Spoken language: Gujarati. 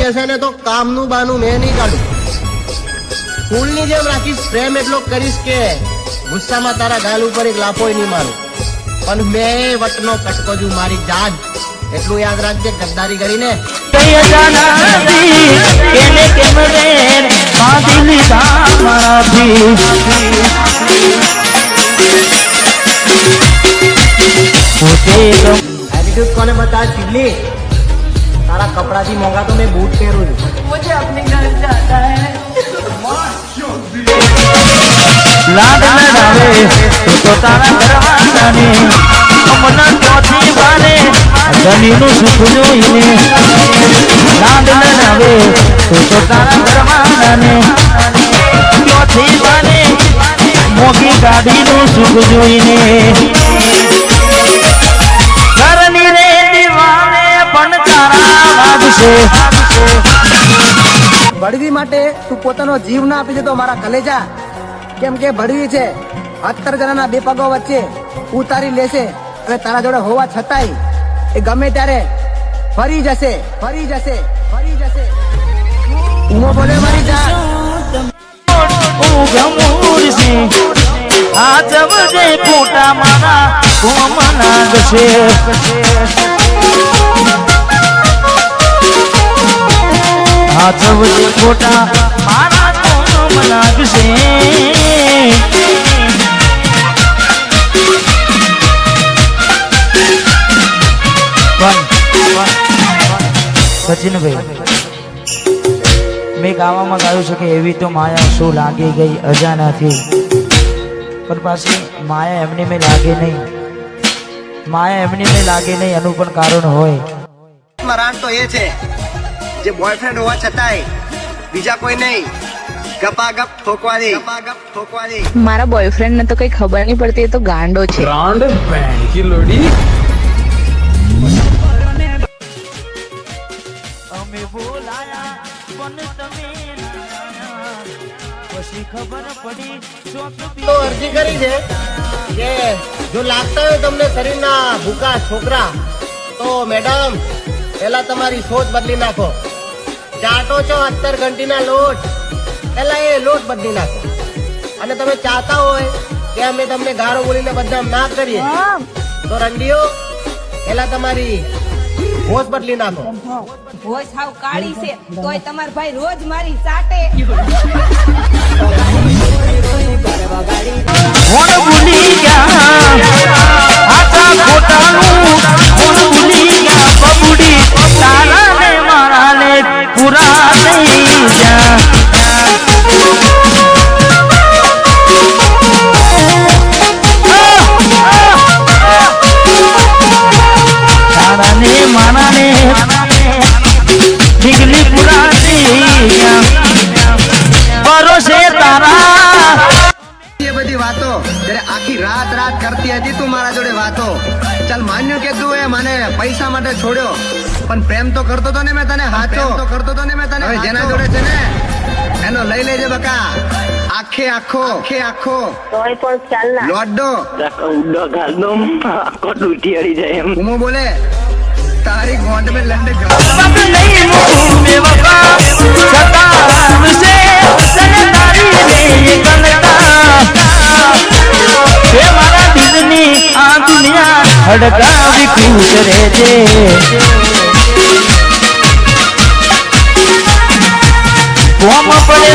હશે ને તો કામનું બાનું મેં નહીં કાઢું. ફૂલની જેમ રાખીશ, પ્રેમ એટલો કરીશ કે ગુસ્સામાં તારા ગાલ ઉપર એક લાફોય નહીં મારું. પણ મેં વટનો કટકો છું મારી જાન. એટલું યાદ રાખજે, ગદ્દારી કરીને एटीट्यूड कोने बता चिल्ली? तारा कपड़ा थी मोंगा तो मैं बूट पहनूं छू. मुझे अपने घर जाना है. लाड लड़ावे तो तारा घरवाना ने अमना चौथी बारे धनीनु सुख जोईने. लाड लड़ावे तो तारा घरवाना ने चौथी बारे मोगी गाडीनु सुख जोईने. घरनी रे दीवाने पण तारा लागशे. ભડવી માટે તું પોતાનો જીવ ના આપી દેતો મારા કલેજા. કેમ કે ભડવી છે 17 જણાના બે પગો વચ્ચે ઉતારી લેશે અને તારા જોડે હોવા છતાંય એ ગમે ત્યારે ફરી જશે, ફરી જશે, ફરી જશે. હું બોલે મારી જાન આ જવજે ફોટા મારા કોમના ગશે. આ જવજે ફોટા મારા કોમના ગશે. સચિનભાઈ, મેં ગાવામાં ગાયું છે કે એવી તો માયા શું લાગી ગઈ અજાણાથી, પણ પાછી માયા એમની મેં લાગે નહીં. માયા એમની મેં લાગે નહીં એનું પણ કારણ હોય. રાણ તો એ છે જે બોયફ્રેન્ડ હોવા છતાંય બીજા કોઈ નહીં ગપાગપ ઠોકવા દે, ગપાગપ ઠોકવા દે. મારા બોયફ્રેન્ડ ને તો કઈ ખબર નહીં પડતી, એ તો ગાંડો છે. ब्रांड बैंड की लोड़ी. અમે બોલાયા પણ તમે પછી ખબર પડી તો અરજી કરી છે કે જો લાગતા હોય તમને શરીરના ભૂકા છોકરા તો મેડમ પેલા તમારી સોચ બદલી નાખો. ચાટો છો 17 ઘંટીના લોટ, પેલા એ લોટ બદલી નાખો. અને તમે ચાહતા હોય કે અમે તમને ગાળો બોલીને બદનામ ના કરીએ તો રંડીઓ પેલા તમારી હોશ બદલી નાખો. હોશ હાવ કાળી છે તોય તમાર ભાઈ રોજ મારી સાટે. કોણ ભૂલી ગયા આચા ખોટાનું, કોણ ભૂલી ગયા બબુડી તારા ને મારા ને પૂરા નહીં ગયા. તારા ને મારા ને ઢીગલી પૂરા નહીં ગયા. ભરોસે તારા એ બધી વાતો જ્યારે આખી રાત રાત કરતી હતી તું મારા જોડે વાતો. ચાલ માન્યું કે તું એ મને પૈસા માટે છોડ્યો, પણ પ્રેમ તો કરતો તો ને મેં તને હાચો કરતો તો ને મેં તને. હવે જેના જોડે છે ને એનો લઈ લેજે બકા. આખે આખો આખે આખો તોય પણ ચાલ ના લોડો ઉડો ગાલનો કોટ ઉઠી અડી જાય એમ. હું બોલે તારી ગોંડ में लंडे सब नहीं मुँह में वफा सताम से सनतारी रे गलता. ये मारा दिलनी आ दुनिया हड़कावी खुश रहेजे. कोम पड़े